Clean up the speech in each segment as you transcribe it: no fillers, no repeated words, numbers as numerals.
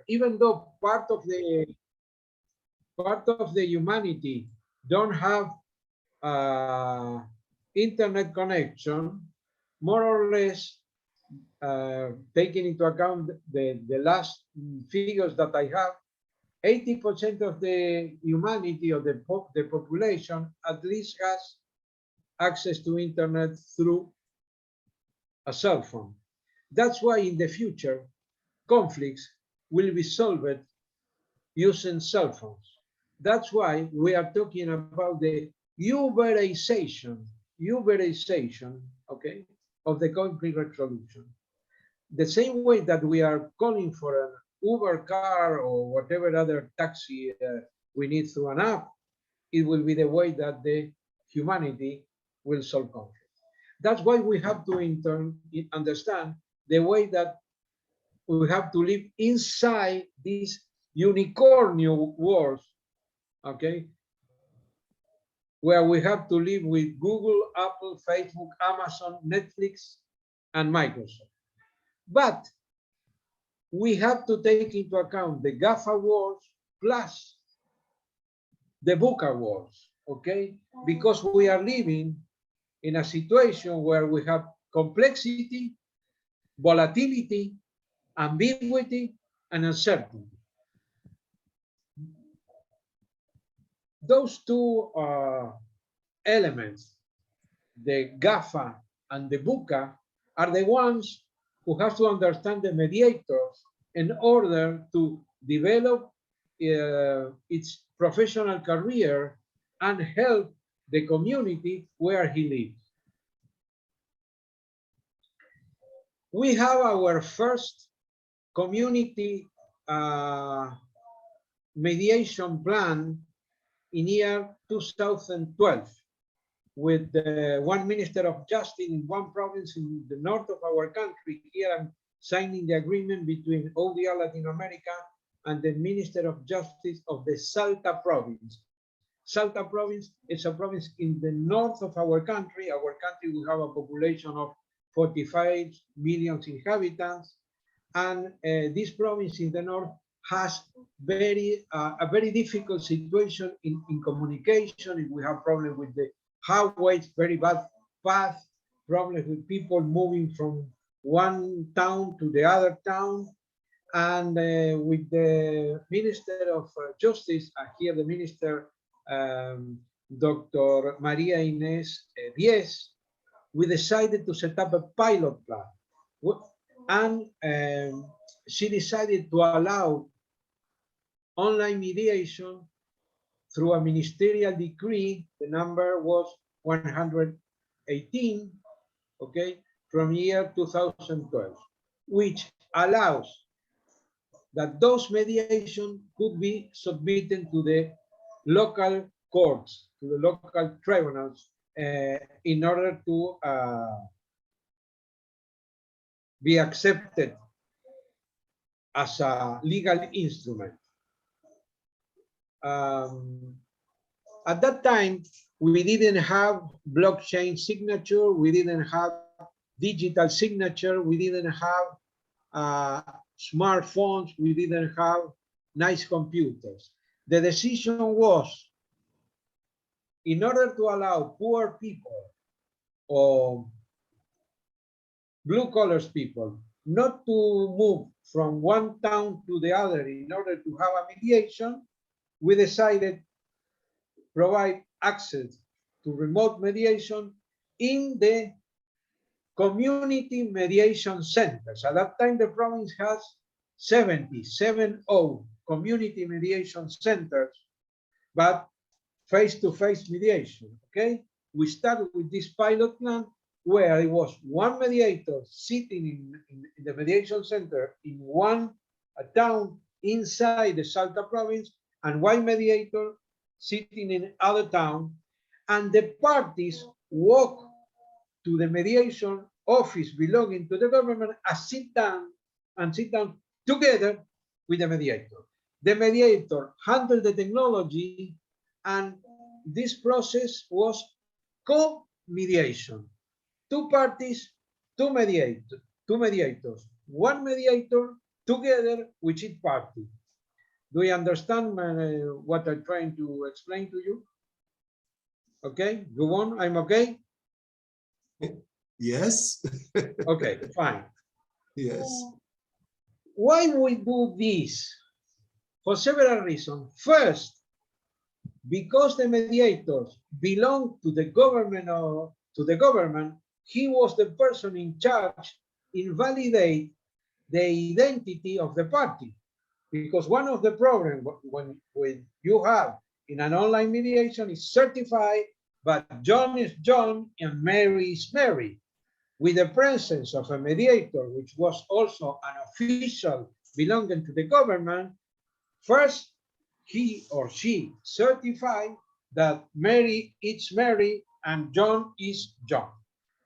even though part of the humanity don't have internet connection, more or less, taking into account the last figures that I have, 80% of the humanity or the population at least has access to internet through a cell phone. That's why in the future, conflicts will be solved using cell phones. That's why we are talking about the Uberization, okay, of the conflict resolution. The same way that we are calling for an Uber car or whatever other taxi we need through an app, it will be the way that the humanity will solve conflict. That's why we have to understand the way that we have to live inside these unicornial worlds, okay, where we have to live with Google, Apple, Facebook, Amazon, Netflix, and Microsoft. But we have to take into account the GAFA wars plus the VUCA wars, okay? Because we are living in a situation where we have complexity, volatility, ambiguity, and uncertainty. Those two elements, the GAFA and the VUCA, are the ones who have to understand the mediators in order to develop its professional career and help the community where he lives. We have our first community mediation plan in year 2012 with one Minister of Justice in one province in the north of our country. Here I'm signing the agreement between ODR Latin America and the Minister of Justice of the Salta province. Salta province is a province in the north of our country. Our country will have a population of 45 million inhabitants, and this province in the north has a very difficult situation in communication. If we have problems with the highways, very bad path, problems with people moving from one town to the other town, and with the Minister of Justice, here the Minister, Dr. Maria Inés Diez, we decided to set up a pilot plan. And she decided to allow online mediation through a ministerial decree. The number was 118, okay, from year 2012, which allows that those mediation could be submitted to the local courts, to the local tribunals, in order to be accepted as a legal instrument. At that time, we didn't have blockchain signature, we didn't have digital signature, we didn't have smartphones, we didn't have nice computers. The decision was, in order to allow poor people or blue-collar people not to move from one town to the other in order to have a mediation, we decided to provide access to remote mediation in the community mediation centers. At that time, the province has 70 community mediation centers, but face-to-face mediation, okay? We started with this pilot plan where it was one mediator sitting in the mediation center in one town inside the Salta province, and one mediator sitting in other town, and the parties walk to the mediation office belonging to the government and sit down together with the mediator. The mediator handled the technology, and this process was co-mediation. Two parties, two mediators. One mediator, together with each party. Do you understand what I'm trying to explain to you? Okay, go on, I'm okay? Yes. Okay, fine. Yes. Why we do this? For several reasons. First, because the mediators belong to the government or to the government, he was the person in charge in validate the identity of the party. Because one of the problems when you have in an online mediation is certified, but John is John and Mary is Mary. With the presence of a mediator, which was also an official belonging to the government, first, he or she certified that Mary is Mary and John is John.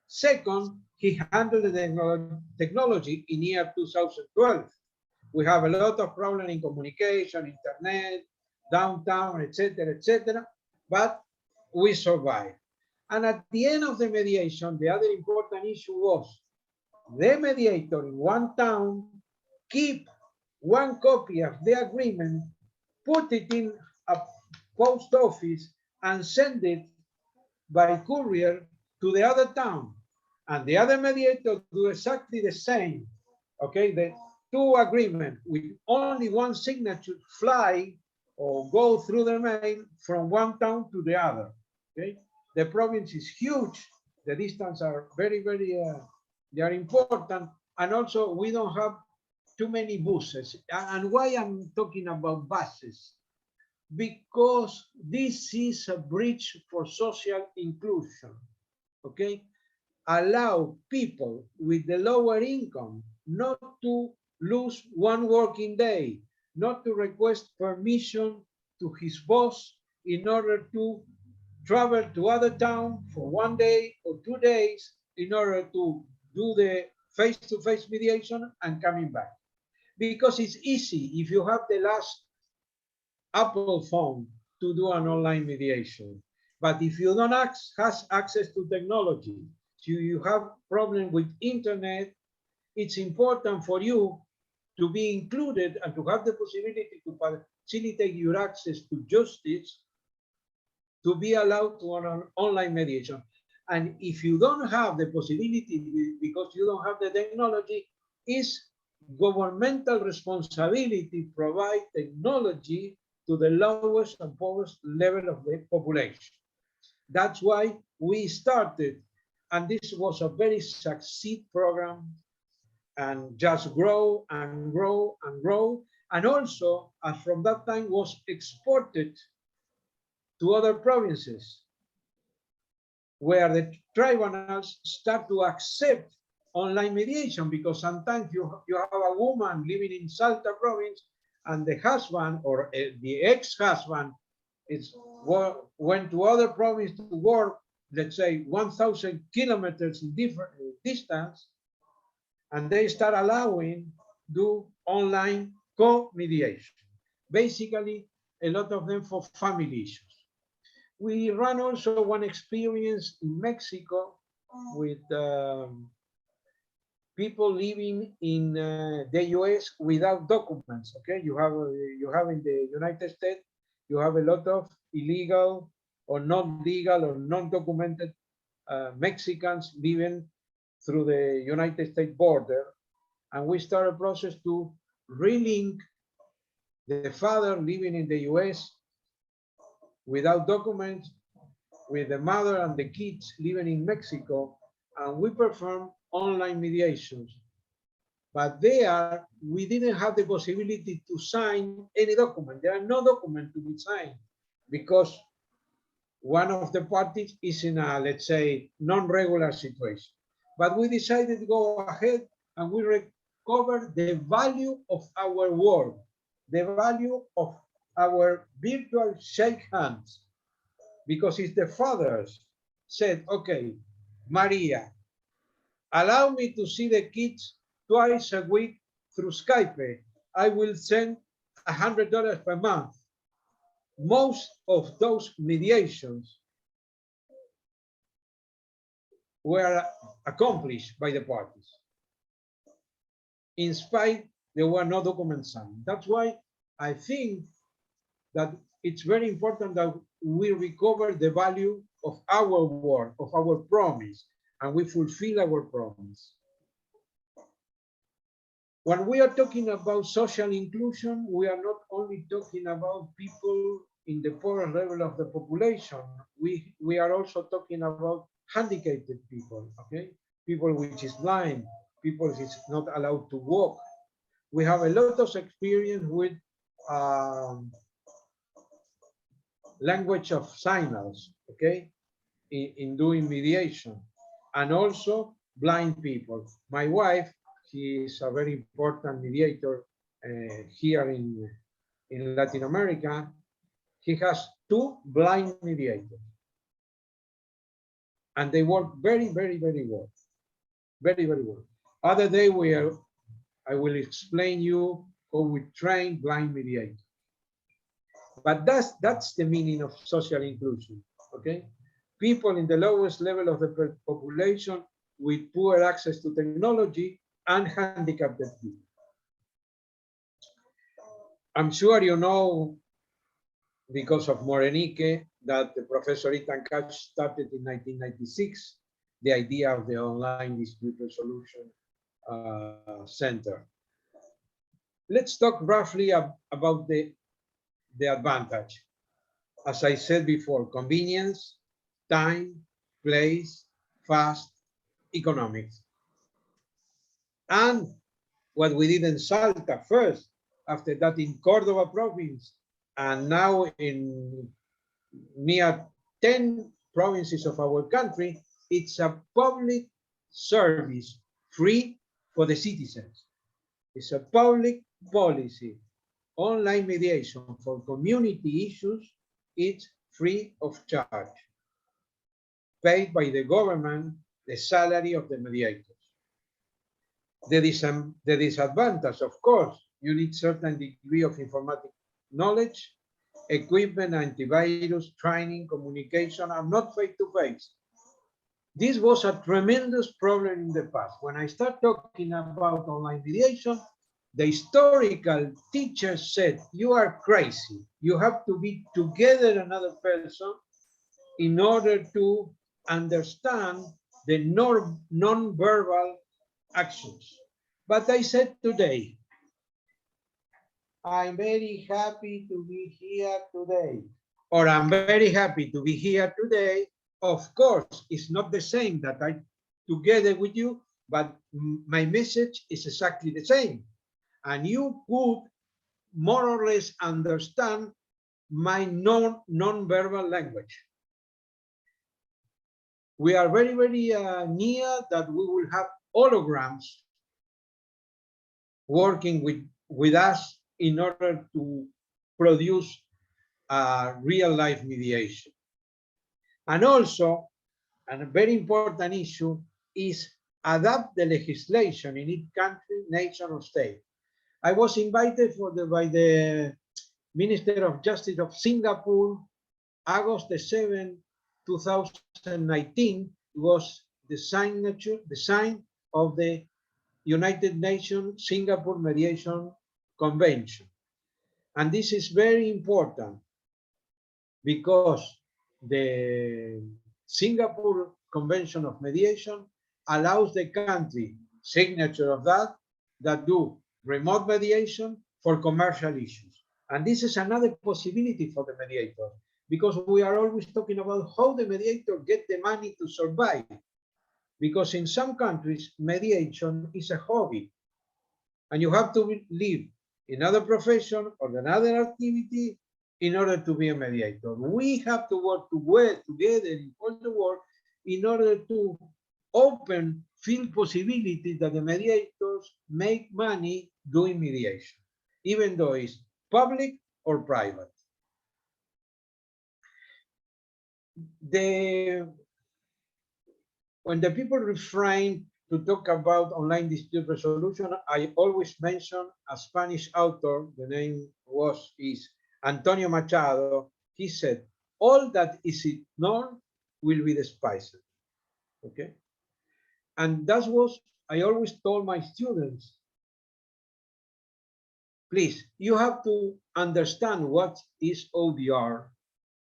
Second, he handled the technology in year 2012. We have a lot of problem in communication, internet, downtown, etc., but we survived. And at the end of the mediation, the other important issue was the mediator in one town keep one copy of the agreement, put it in a post office, and send it by courier to the other town. And the other mediator do exactly the same. Okay, the two agreements with only one signature fly or go through the mail from one town to the other. Okay, the province is huge. The distance are very, they are important. And also we don't have too many buses. And why I'm talking about buses? Because this is a bridge for social inclusion, okay? Allow people with the lower income not to lose one working day, not to request permission to his boss in order to travel to other town for 1 day or 2 days in order to do the face-to-face mediation and coming back. Because it's easy if you have the last Apple phone to do an online mediation. But if you don't have access to technology, you have problem with internet, it's important for you to be included and to have the possibility to facilitate your access to justice to be allowed to an online mediation. And if you don't have the possibility because you don't have the technology, it's governmental responsibility provide technology to the lowest and poorest level of the population. That's why we started, and this was a very succeed program, and just grow and grow and grow. And also, as from that time was exported to other provinces, where the tribunals start to accept online mediation, because sometimes you have a woman living in Salta province and the husband or the ex-husband went to other province to work, let's say 1,000 kilometers in different distance, and they start allowing do online co-mediation. Basically, a lot of them for family issues. We ran also one experience in Mexico with people living in the US without documents. Okay, you have in the United States, you have a lot of illegal or non-legal or non-documented Mexicans living through the United States border, and we started a process to relink the father living in the US without documents with the mother and the kids living in Mexico, and we perform online mediations. But there, we didn't have the possibility to sign any document. There are no documents to be signed because one of the parties is in a, let's say, non-regular situation. But we decided to go ahead and we recover the value of our work, the value of our virtual shake hands, because it's the fathers said, okay, Maria, allow me to see the kids twice a week through Skype. I will send $100 per month. Most of those mediations were accomplished by the parties, in spite There were no documents signed. That's why I think that it's very important that we recover the value of our word, of our promise, and we fulfill our promise. When we are talking about social inclusion, we are not only talking about people in the poor level of the population, we are also talking about handicapped people, okay? People which is blind, people which is not allowed to walk. We have a lot of experience with language of signals, okay, in doing mediation, and also blind people. My wife, she is a very important mediator here in Latin America. He has two blind mediators, and they work very, very, very well, very, very well. Other day I will explain you how we train blind mediators. But that's the meaning of social inclusion, okay? People in the lowest level of the population with poor access to technology and handicapped people. I'm sure you know, because of Morenique, that the Professor Ethan Katz started in 1996, the idea of the online dispute resolution center. Let's talk roughly about the advantage. As I said before, convenience, time, place, fast, economics. And what we did in Salta first, after that in Cordoba province, and now in near 10 provinces of our country, it's a public service free for the citizens. It's a public policy. Online mediation for community issues, it's free of charge, paid by the government, the salary of the mediators. The disadvantage, of course, you need certain degree of informatic knowledge, equipment, antivirus, training, communication, and not face-to-face. This was a tremendous problem in the past. When I start talking about online mediation, the historical teachers said, you are crazy. You have to be together another person in order to understand the non-verbal actions. But I said today, I'm very happy to be here today, or I'm very happy to be here today. Of course, it's not the same that I'm together with you, but my message is exactly the same. And you could more or less understand my non-verbal language. We are very, very near that we will have holograms working with us in order to produce a real-life mediation. And also, a very important issue is adapt the legislation in each country, nation, or state. I was invited by the Minister of Justice of Singapore, August 7, 2019, was the sign of the United Nations Singapore Mediation Convention. And this is very important because the Singapore Convention of Mediation allows the country, signature of that do remote mediation for commercial issues. And this is another possibility for the mediator, because we are always talking about how the mediator get the money to survive. Because in some countries, mediation is a hobby, and you have to live in another profession or another activity in order to be a mediator. We have to work together in all the world in order to open field possibilities that the mediators make money doing mediation, even though it's public or private. When the people refrain to talk about online dispute resolution, I always mention a Spanish author, the name is Antonio Machado. He said, all that is ignored will be despised, okay? And that was, I always told my students, Please, you have to understand what is ODR.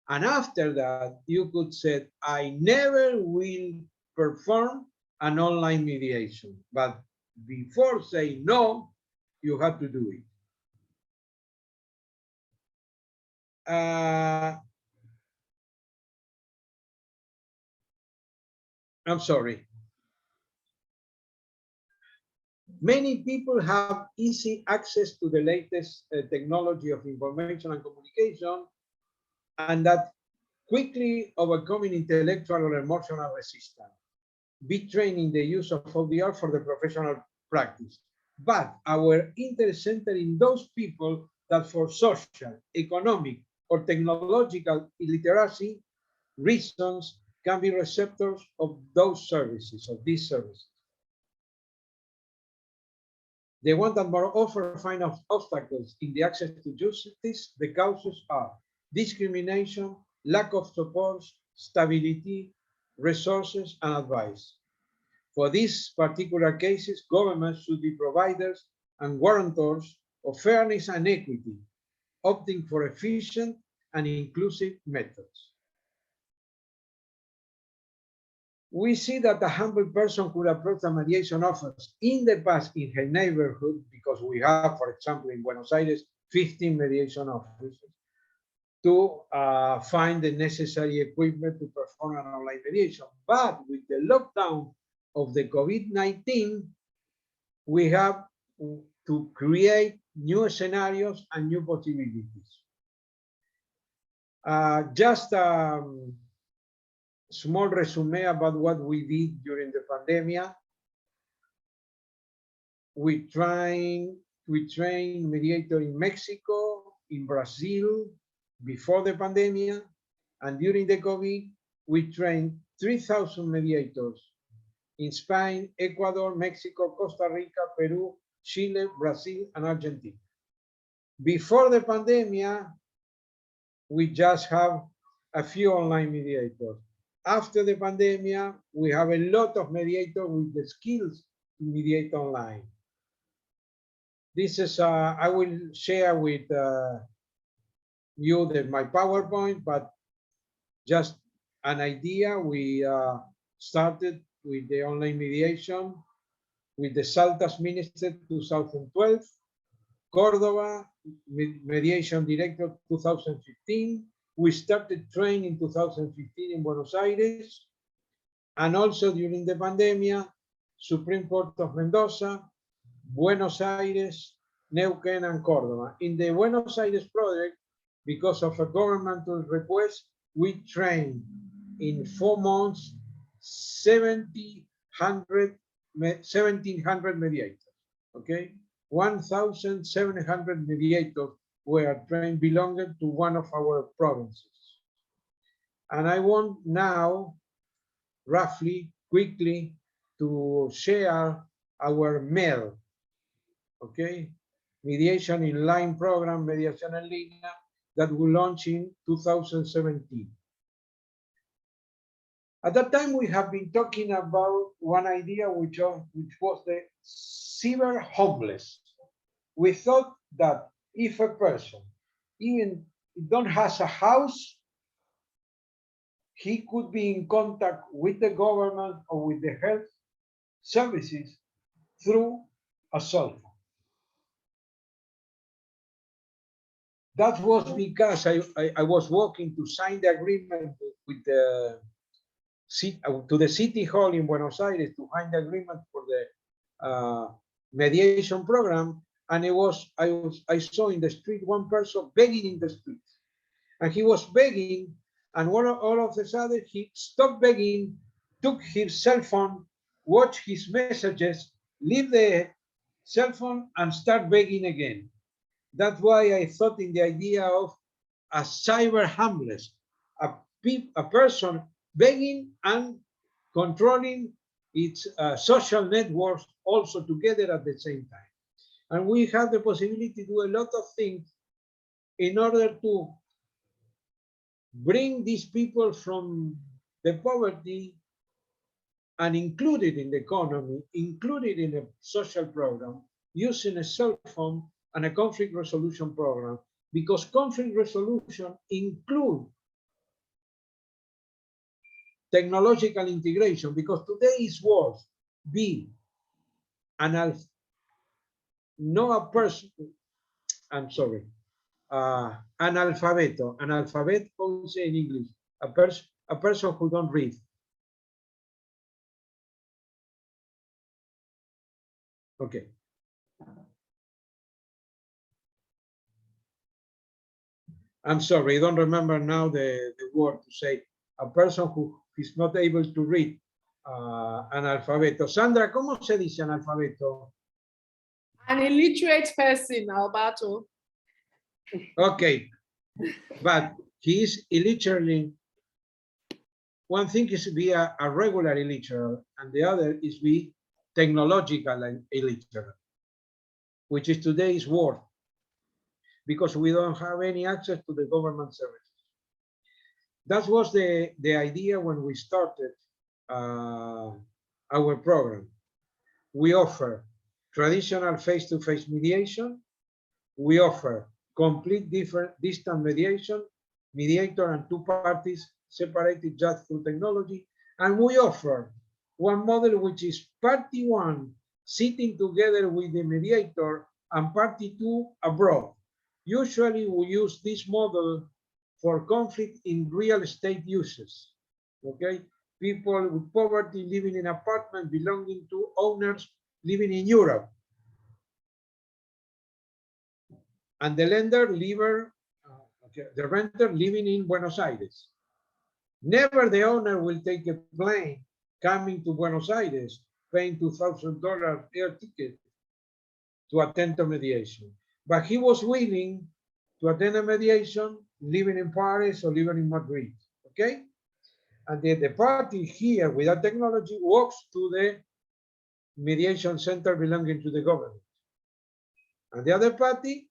And after that, you could say, I never will perform an online mediation. But before saying no, you have to do it. I'm sorry. Many people have easy access to the latest technology of information and communication, and that quickly overcoming intellectual or emotional resistance. Be trained in the use of ODR for the professional practice. But our interest centers in those people that for social, economic, or technological illiteracy reasons can be receptors of those services, of these services. The one that more often find obstacles in the access to justice, the causes are discrimination, lack of support, stability, resources, and advice. For these particular cases, governments should be providers and guarantors of fairness and equity, opting for efficient and inclusive methods. We see that a humble person could approach the mediation office in the past in her neighborhood, because we have, for example, in Buenos Aires, 15 mediation offices, to find the necessary equipment to perform an online mediation. But with the lockdown of the COVID-19, we have to create new scenarios and new possibilities. Just small resume about what we did during the pandemic. We trained mediator in Mexico, in Brazil, before the pandemic, and during the COVID, we trained 3,000 mediators in Spain, Ecuador, Mexico, Costa Rica, Peru, Chile, Brazil, and Argentina. Before the pandemic, we just have a few online mediators. After the pandemic, we have a lot of mediators with the skills to mediate online. This is, I will share with you my PowerPoint, but just an idea. We started with the online mediation with the Saltas Minister 2012, Córdoba Mediation Director 2015. We started training in 2015 in Buenos Aires, and also during the pandemic, Supreme Court of Mendoza, Buenos Aires, Neuquén, and Córdoba. In the Buenos Aires project, because of a governmental request, we trained in 4 months 1,700 mediators, okay? 1,700 mediators were trained belonging to one of our provinces. And I want now, roughly, quickly, to share our MEL, okay? Mediation in Line program, Mediación en Línea, that we launched in 2017. At that time, we have been talking about one idea, which was the cyber homeless. We thought that if a person even don't has a house, he could be in contact with the government or with the health services through a cell phone. That was because I was working to sign the agreement with the city hall in Buenos Aires to sign the agreement for the mediation program, and I saw in the street one person begging in the street, and he was begging, and all of a sudden he stopped begging, took his cell phone, watched his messages, leave the cell phone, and start begging again. That's why I thought in the idea of a cyber homeless, a person begging and controlling its social networks also together at the same time. And we have the possibility to do a lot of things in order to bring these people from the poverty and include it in the economy, include it in a social program, using a cell phone and a conflict resolution program, because conflict resolution includes technological integration, because today's world be no a person, I'm sorry, analfabeto, analphabet, how you say in English, a person who don't read. Okay. I'm sorry, I don't remember now the word to say. A person who is not able to read, analfabeto. Sandra, ¿cómo se dice analfabeto? An illiterate person, Alberto. Okay, but he is illiterate. One thing is to be a regular illiterate, and the other is be technological illiterate, which is today's word, because we don't have any access to the government services. That was the idea when we started our program. We offer traditional face-to-face mediation. We offer complete distant mediation, mediator and two parties separated just through technology. And we offer one model, which is party one sitting together with the mediator and party two abroad. Usually we use this model for conflict in real estate uses, okay? People with poverty living in apartment belonging to owners living in Europe. And the lender, the renter living in Buenos Aires. Never the owner will take a plane coming to Buenos Aires, paying $2,000 air ticket to attend a mediation. But he was willing to attend a mediation living in Paris or living in Madrid, okay? And the party here without technology walks to the mediation center belonging to the government. And the other party,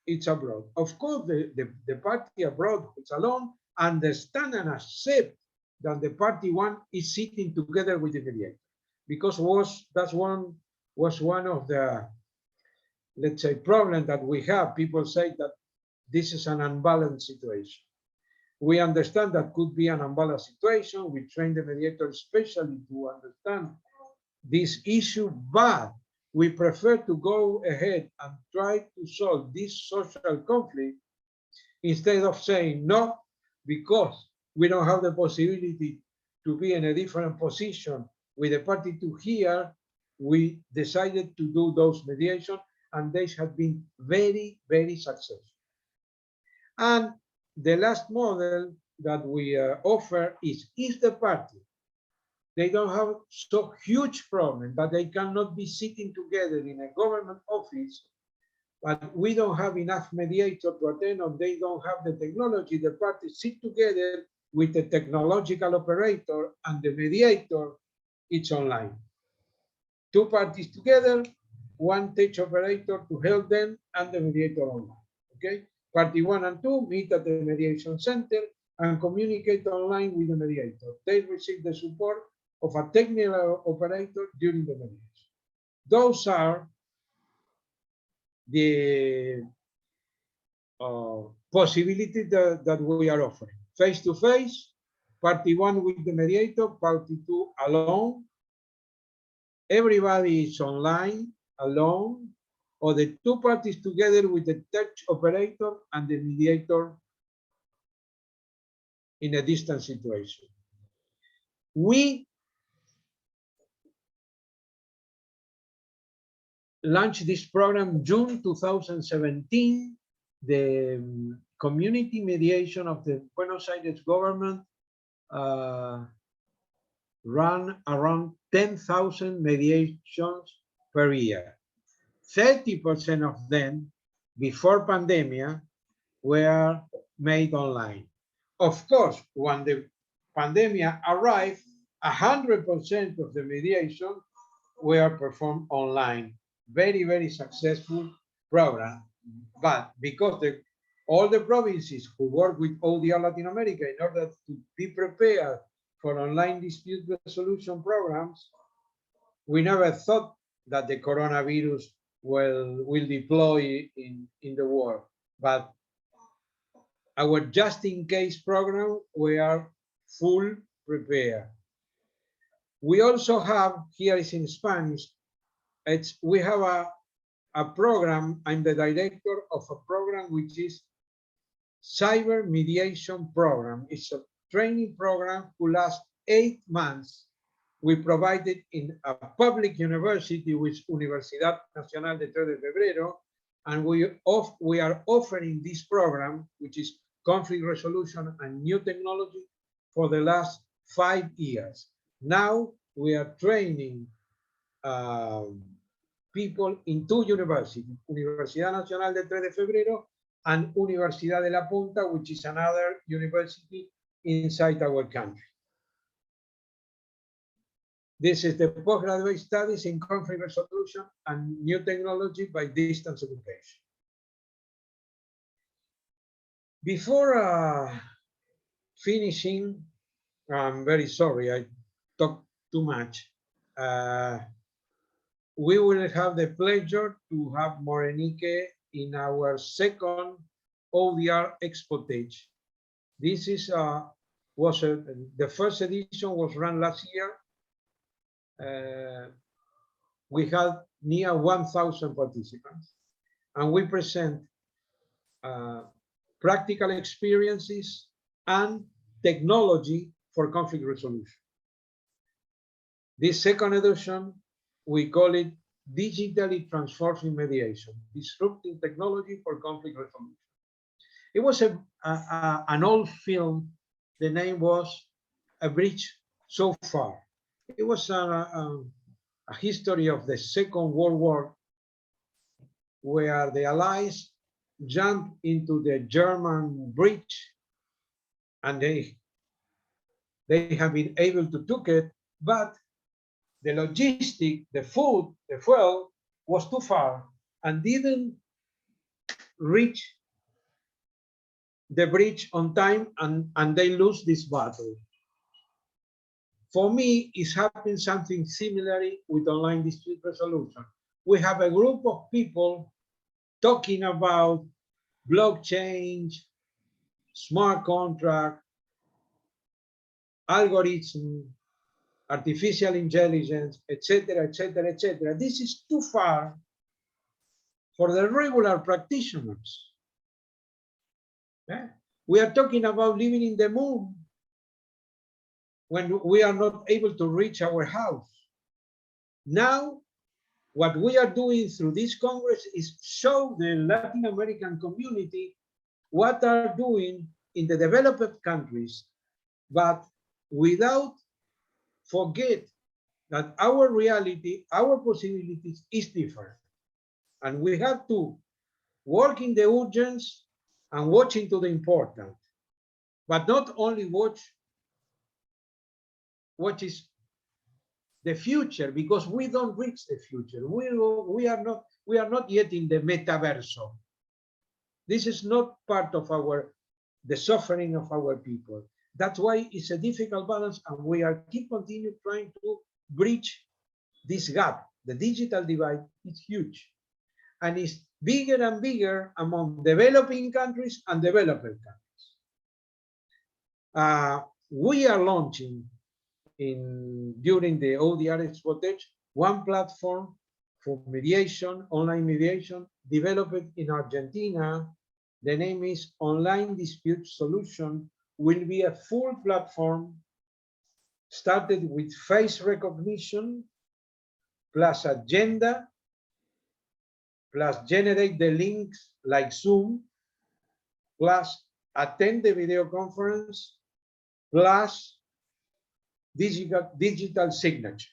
it's abroad. Of course, the party abroad, it's alone, understand and accept that the party one is sitting together with the mediator, because that was one of the, let's say, problem that we have. People say that this is an unbalanced situation. We understand that could be an unbalanced situation. We train the mediator especially to understand this issue, but we prefer to go ahead and try to solve this social conflict instead of saying no, because we don't have the possibility to be in a different position with the party to here. We decided to do those mediation, and they have been very, very successful. And the last model that we offer is the party, they don't have so huge problem that they cannot be sitting together in a government office, but we don't have enough mediator to attend, or they don't have the technology. The parties sit together with the technological operator, and the mediator, it's online. Two parties together, one tech operator to help them, and the mediator online, okay? Party one and two meet at the mediation center and communicate online with the mediator. They receive the support of a technical operator during the mediation. Those are the possibilities that we are offering. Face-to-face, party one with the mediator, party two alone. Everybody is online, alone, or the two parties together with the tech operator and the mediator in a distant situation. We launched this program June 2017. The community mediation of the Buenos Aires government ran around 10,000 mediations per year. 30% of them before pandemic were made online. Of course, when the pandemic arrived, 100% of the mediation were performed online. Very, very successful program. But because all the provinces who work with ODR Latin America in order to be prepared for online dispute resolution programs, we never thought that the coronavirus will deploy in the war. But our just in case program, we are full prepared. We also have, here is in Spanish, we have a program. I'm the director of a program which is Cyber Mediation Program. It's a training program who lasts 8 months. We provide it in a public university, which Universidad Nacional de 3 de Febrero, and we are offering this program, which is conflict resolution and new technology, for the last 5 years. Now we are training people in 2 universities, Universidad Nacional de 3 de Febrero and Universidad de La Punta, which is another university inside our country. This is the postgraduate studies in conflict resolution and new technology by distance education. Before finishing, I'm very sorry, I talked too much. We will have the pleasure to have Morenike in our second ODR Expo Stage. This is the first edition was run last year. We had near 1,000 participants, and we present practical experiences and technology for conflict resolution. This second edition, we call it Digitally Transforming Mediation, Disrupting Technology for Conflict Resolution. It was an old film. The name was A Bridge So Far. It was a history of the Second World War, where the Allies jumped into the German bridge, and they have been able to take it, but the logistic, the food, the fuel was too far and didn't reach the bridge on time, and they lose this battle. For me, it's happened something similar with online dispute resolution. We have a group of people talking about blockchain, smart contract, algorithm, artificial intelligence, etc., etc., etc. This is too far for the regular practitioners. We are talking about living in the moon when we are not able to reach our house. Now, what we are doing through this Congress is show the Latin American community what are doing in the developed countries, but without forget that our reality, our possibilities is different. And we have to work in the urgence and watch into the important, but not only watch what is the future, because we don't reach the future. We are not yet in the metaverso. This is not part of the suffering of our people. That's why it's a difficult balance, and we are continue trying to bridge this gap. The digital divide is huge, and it's bigger and bigger among developing countries and developed countries. We are launching during the ODR Expo one platform for mediation, online mediation, developed in Argentina. The name is Online Dispute Solution. Will be a full platform started with face recognition, plus agenda, plus generate the links like Zoom, plus attend the video conference, plus digital signature.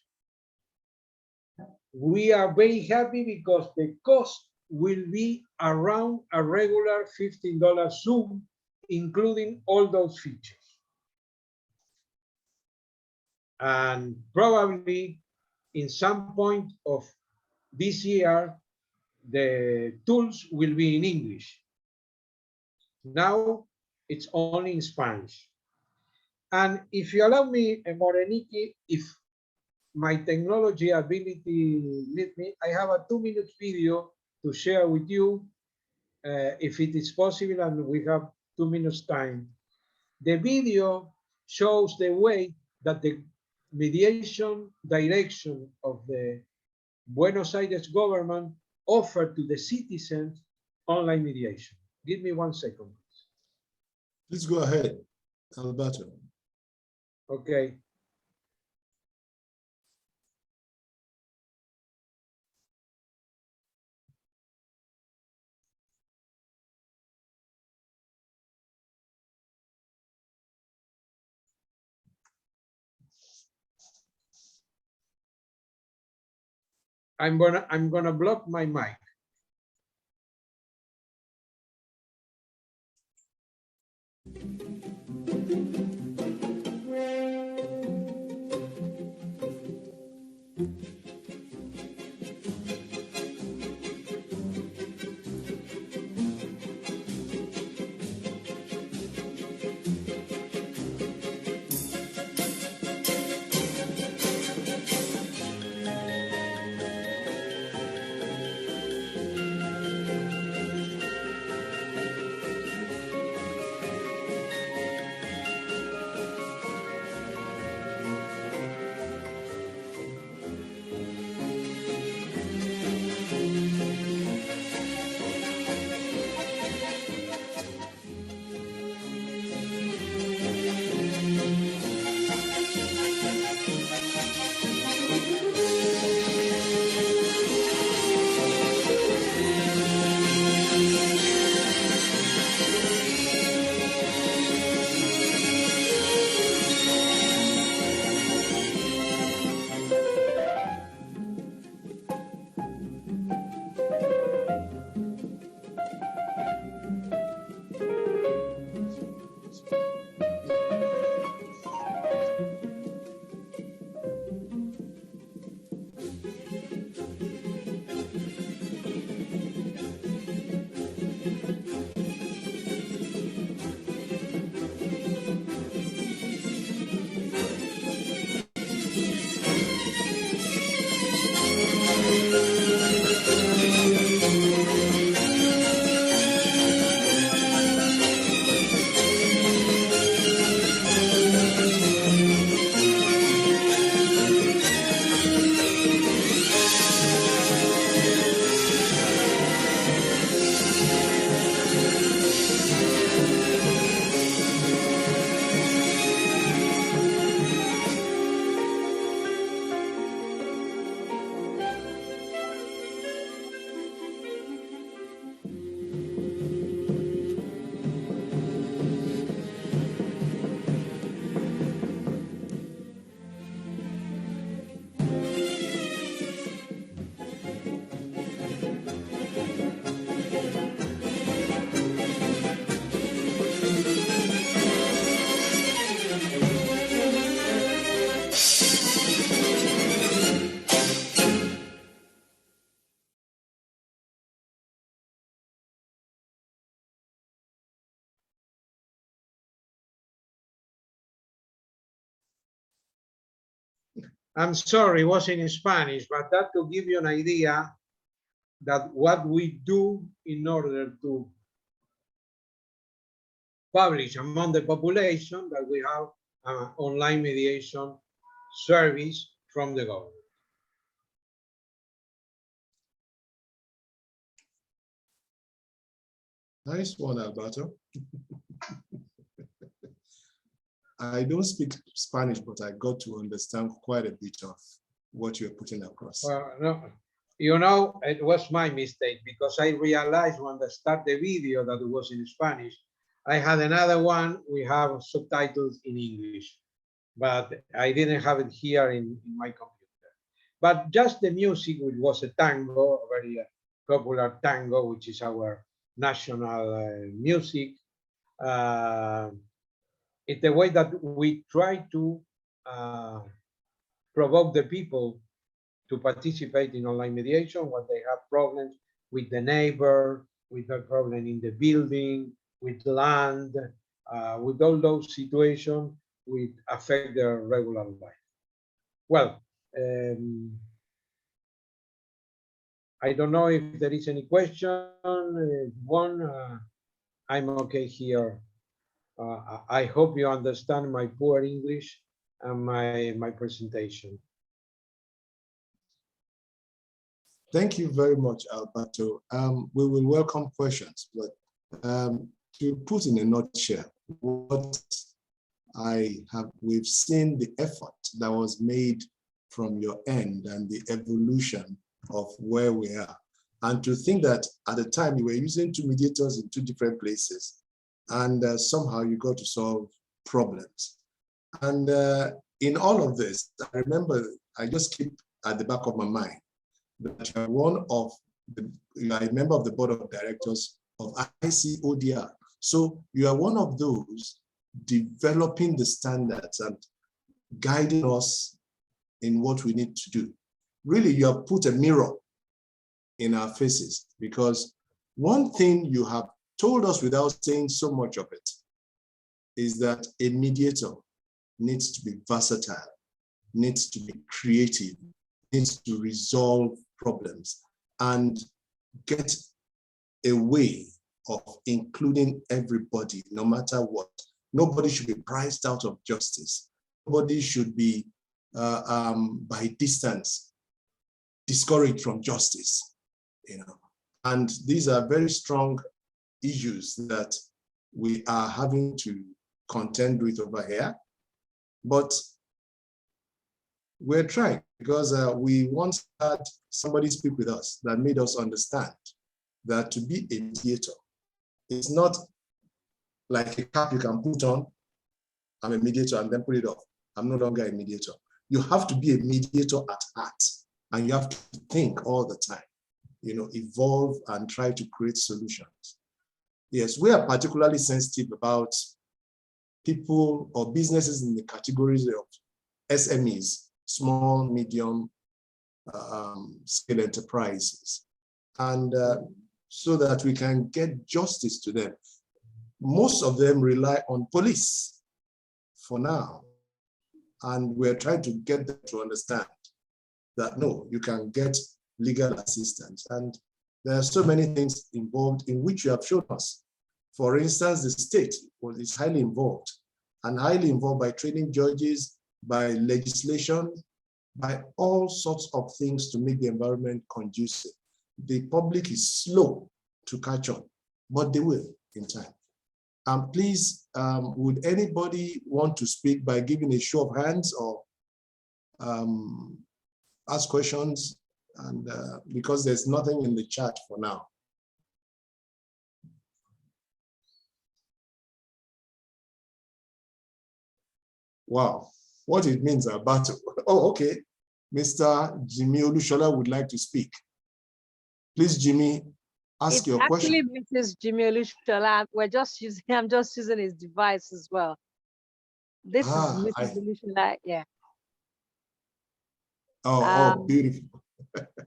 We are very happy because the cost will be around a regular $15 Zoom, including all those features. And probably in some point of this year, the tools will be in English. Now it's only in Spanish. And if you allow me, Moreniki, if my technology ability lead me, I have a 2-minute video to share with you, if it is possible, and we have 2 minutes time. The video shows the way that the mediation direction of the Buenos Aires government offered to the citizens online mediation. Give me 1 second. Please go ahead, Alberto. Okay. I'm gonna block my mic. I'm sorry, it was in Spanish, but that to give you an idea that what we do in order to publish among the population that we have an online mediation service from the government. Nice one, Alberto. I don't speak Spanish, but I got to understand quite a bit of what you're putting across. Well, no, you know, it was my mistake because I realized when I start the video that it was in Spanish. I had another one, we have subtitles in English, but I didn't have it here in my computer. But just the music, which was a tango, a very popular tango, which is our national music. It's the way that we try to provoke the people to participate in online mediation when they have problems with the neighbor, with the problem in the building, with land, with all those situations which affect their regular life. Well, I don't know if there is any question. One, I'm okay here. I hope you understand my poor English and my presentation. Thank you very much, Alberto. We will welcome questions, but to put in a nutshell, what we've seen the effort that was made from your end and the evolution of where we are. And to think that at the time you were using two mediators in two different places, and somehow you got to solve problems. And in all of this, I remember, I just keep at the back of my mind that you are a member of the board of directors of ICODR. So you are one of those developing the standards and guiding us in what we need to do. Really, you have put a mirror in our faces, because one thing you have told us without saying so much of it is that a mediator needs to be versatile, needs to be creative, needs to resolve problems and get a way of including everybody, no matter what. Nobody should be priced out of justice. Nobody should be, by distance, discouraged from justice. And these are very strong issues that we are having to contend with over here. But we're trying, because we once had somebody speak with us that made us understand that to be a mediator, it's not like a cap you can put on, I'm a mediator, and then put it off. I'm no longer a mediator. You have to be a mediator at heart, and you have to think all the time, evolve and try to create solutions. Yes, we are particularly sensitive about people or businesses in the categories of SMEs, small, medium scale enterprises, and so that we can get justice to them. Most of them rely on police for now, and we're trying to get them to understand that no, you can get legal assistance, and there are so many things involved in which you have shown us. For instance, the state is highly involved, and highly involved by training judges, by legislation, by all sorts of things to make the environment conducive. The public is slow to catch on, but they will in time. Please, would anybody want to speak by giving a show of hands or ask questions? And because there's nothing in the chat for now. Wow, what it means about, oh, okay. Mr. Jimmy Olushola would like to speak. Please, Jimmy, ask your question. Actually, Mrs. Jimmy Olushola, I'm just using his device as well. This is Mrs. Olushola, yeah. Oh, beautiful.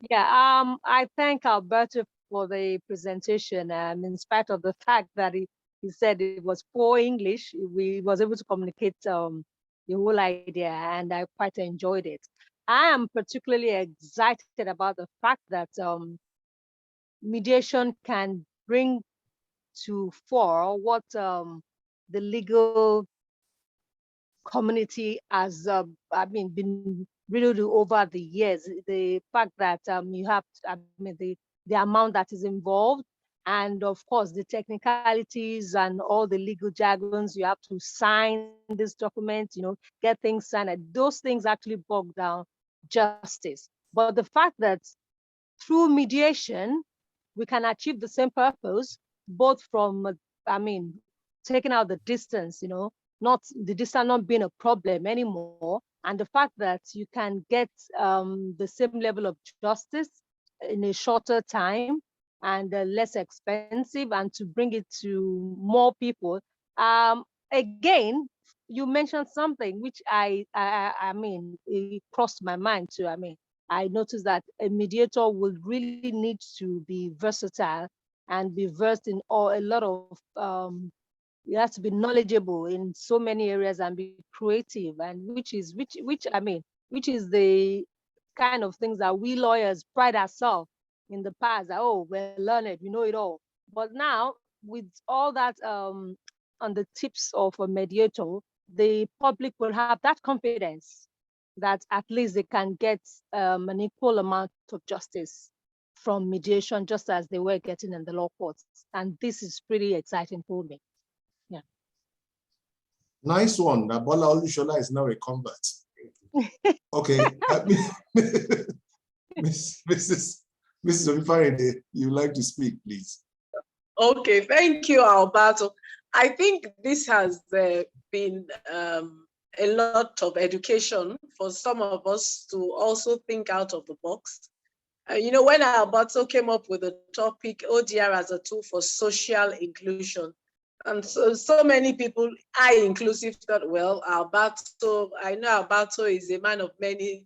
Yeah, I thank Alberto for the presentation. In spite of the fact that he said it was poor English, we was able to communicate the whole idea, and I quite enjoyed it. I am particularly excited about the fact that mediation can bring to fore what the legal community has, been riddled over the years. The fact that you have, the amount that is involved, and of course the technicalities and all the legal jargons. You have to sign this document, get things signed. And those things actually bog down justice. But the fact that through mediation, we can achieve the same purpose, both from, taking out the distance, not the distance not being a problem anymore, and the fact that you can get the same level of justice in a shorter time and less expensive, and to bring it to more people. Again, you mentioned something which it crossed my mind too. I noticed that a mediator would really need to be versatile and be versed in a lot of, you have to be knowledgeable in so many areas and be creative, and which is the kind of things that we lawyers pride ourselves in the past, that, oh, we're learned, we know it all. But now, with all that on the tips of a mediator, the public will have that confidence that at least they can get an equal amount of justice from mediation, just as they were getting in the law courts. And this is pretty exciting for me. Yeah. Nice one. Bola Olushola is now a convert. Okay. Mrs. Obifarede, you'd like to speak, please. Okay, thank you, Alberto. I think this has been a lot of education for some of us to also think out of the box. You know, when Alberto came up with the topic ODR as a tool for social inclusion, and so many people, I inclusive, thought, well, Alberto, I know Alberto is a man of many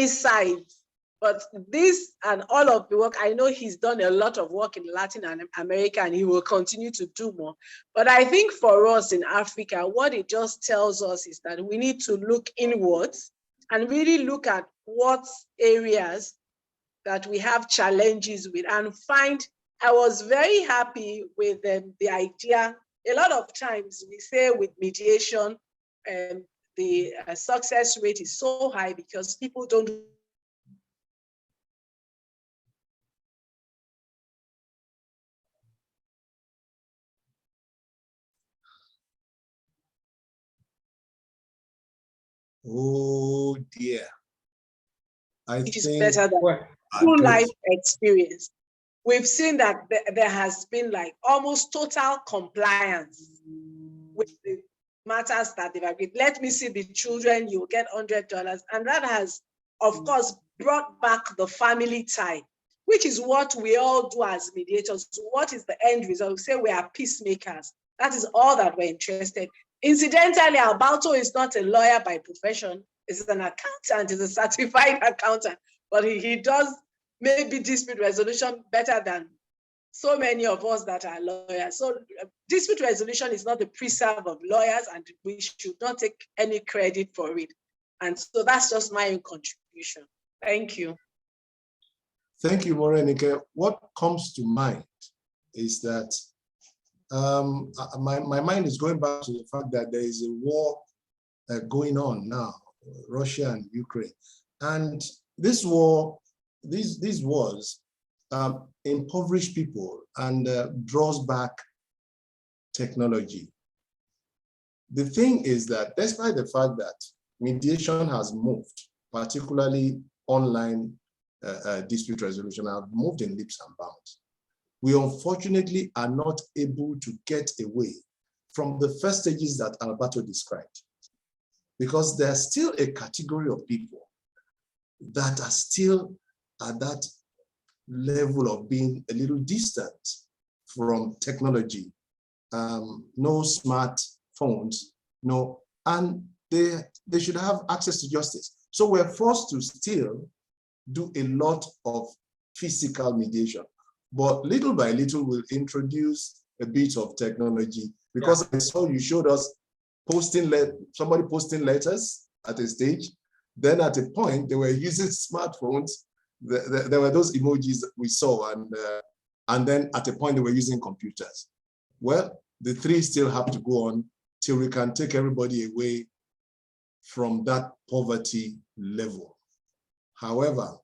sides. But this and all of the work, I know he's done a lot of work in Latin America and he will continue to do more. But I think for us in Africa, what it just tells us is that we need to look inwards and really look at what areas that we have challenges with and find. I was very happy with the idea. A lot of times we say with mediation, the success rate is so high because people don't Oh dear. which is better than Well, full life experience. We've seen that there has been like almost total compliance with the matters that they've agreed. Let me see the children, you'll get $100. And that has, of course, brought back the family tie, which is what we all do as mediators. So what is the end result? We say we are peacemakers. That is all that we're interested. Incidentally, Alberto is not a lawyer by profession. He's an accountant, he's a certified accountant, but he does maybe dispute resolution better than so many of us that are lawyers. So dispute resolution is not the preserve of lawyers and we should not take any credit for it. And so that's just my own contribution. Thank you. Thank you, Morenike. What comes to mind is that my mind is going back to the fact that there is a war going on now, Russia and Ukraine. And this war, these wars impoverish people and draws back technology. The thing is that despite the fact that mediation has moved, particularly online dispute resolution, have moved in leaps and bounds, we unfortunately are not able to get away from the first stages that Alberto described, because there's still a category of people that are still at that level of being a little distant from technology, no smartphones, no, and they should have access to justice. So we're forced to still do a lot of physical mediation, but little by little we'll introduce a bit of technology, because I saw you showed us somebody posting letters at a stage. Then at a point they were using smartphones. There were those emojis we saw, and then at a point they were using computers. Well, the three still have to go on till we can take everybody away from that poverty level. However,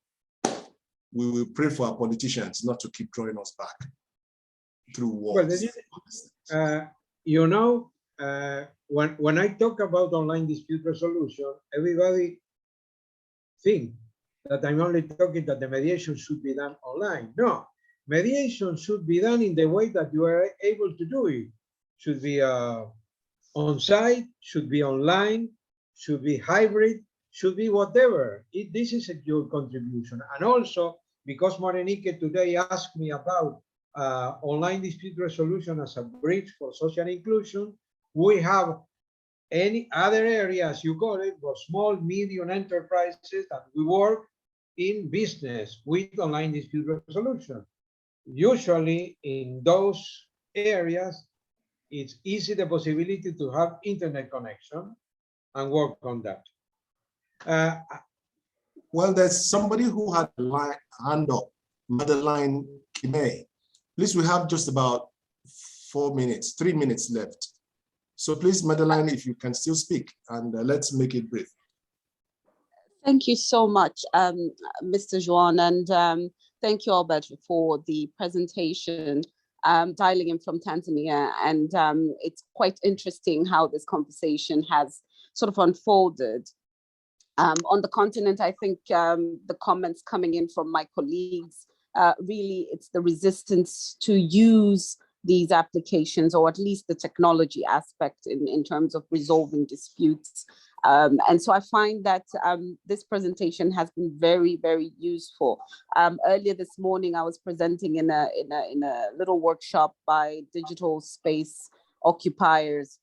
we will pray for our politicians not to keep drawing us back through wars. Well, you know, when I talk about online dispute resolution, everybody thinks that I'm only talking that the mediation should be done online. No, mediation should be done in the way that you are able to do it. Should be on-site, should be online, should be hybrid, should be whatever. This is your contribution. And also, because Morenike today asked me about online dispute resolution as a bridge for social inclusion, we have any other areas, you call it, for small, medium enterprises that we work in business with online dispute resolution. Usually in those areas, it's easy the possibility to have internet connection and work on that. Well, there's somebody who had a hand up, Madeline Kime. Please, we have just about 3 minutes left. So please, Madeline, if you can still speak, and let's make it brief. Thank you so much, Mr. Juan, and thank you, Alberto, for the presentation. Dialing in from Tanzania, and it's quite interesting how this conversation has sort of unfolded. On the continent, I think the comments coming in from my colleagues, really it's the resistance to use these applications, or at least the technology aspect in terms of resolving disputes. And so I find that this presentation has been very, very useful. Earlier this morning, I was presenting in a little workshop by digital space occupiers.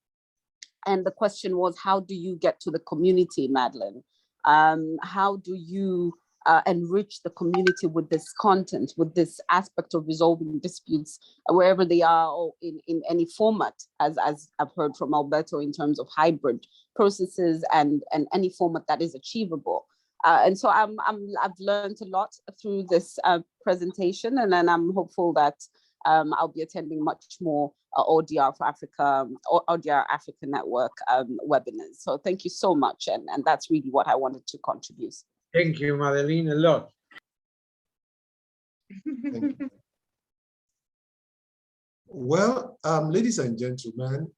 And the question was, how do you get to the community, Madeline? How do you enrich the community with this content, with this aspect of resolving disputes, wherever they are, or in any format, as I've heard from Alberto, in terms of hybrid processes and any format that is achievable. And so I've learned a lot through this presentation, and then I'm hopeful that I'll be attending much more ODR for Africa, or ODR Africa Network webinars. So thank you so much, and that's really what I wanted to contribute. Thank you, Madeline, a lot. Thank you. Well, ladies and gentlemen,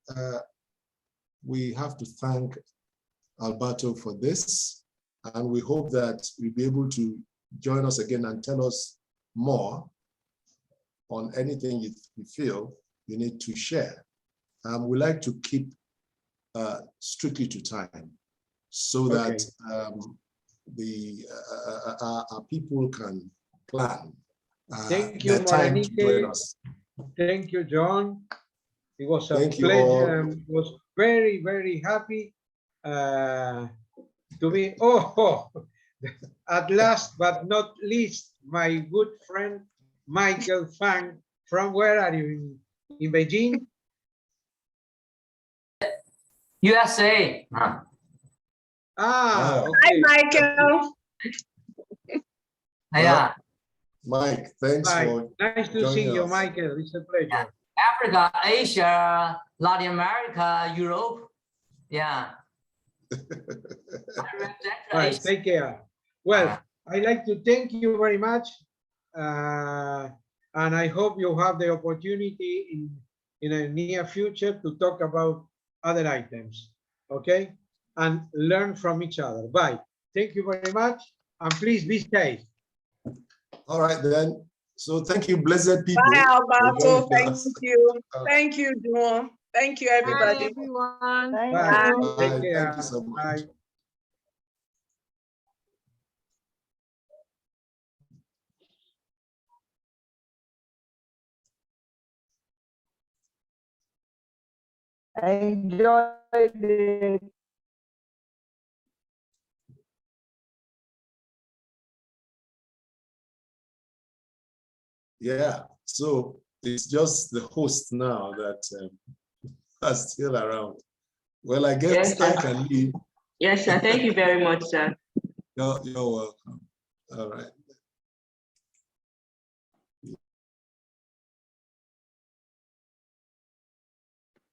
we have to thank Alberto for this, and we hope that you'll be able to join us again and tell us more on anything you feel you need to share. We like to keep strictly to time, so that our people can plan. Thank you, Morenike. Thank you, John. It was a pleasure. I was very, very happy to be, at last but not least, my good friend, Michael Fang. From where are you? In Beijing? USA. Okay. Hi, Michael. Yeah. Mike, thanks for nice to see you, Michael. It's a pleasure. Africa, Asia, Latin America, Europe. Yeah. Right, take care. Well, I'd like to thank you very much. And I hope you have the opportunity in a near future to talk about other items, okay? And learn from each other. Bye. Thank you very much. And please be safe. All right, then. So thank you, blessed people. Bye, Alberto. Thank you. Thank you, John. Thank you, everybody. Bye, everyone. Bye. Bye. Take care. Thank you so much. Bye. Enjoy the Yeah, so it's just the host now that are still around. Well, I guess Yes, I can leave. Yes, sir. Thank you very much, sir. You're welcome. All right.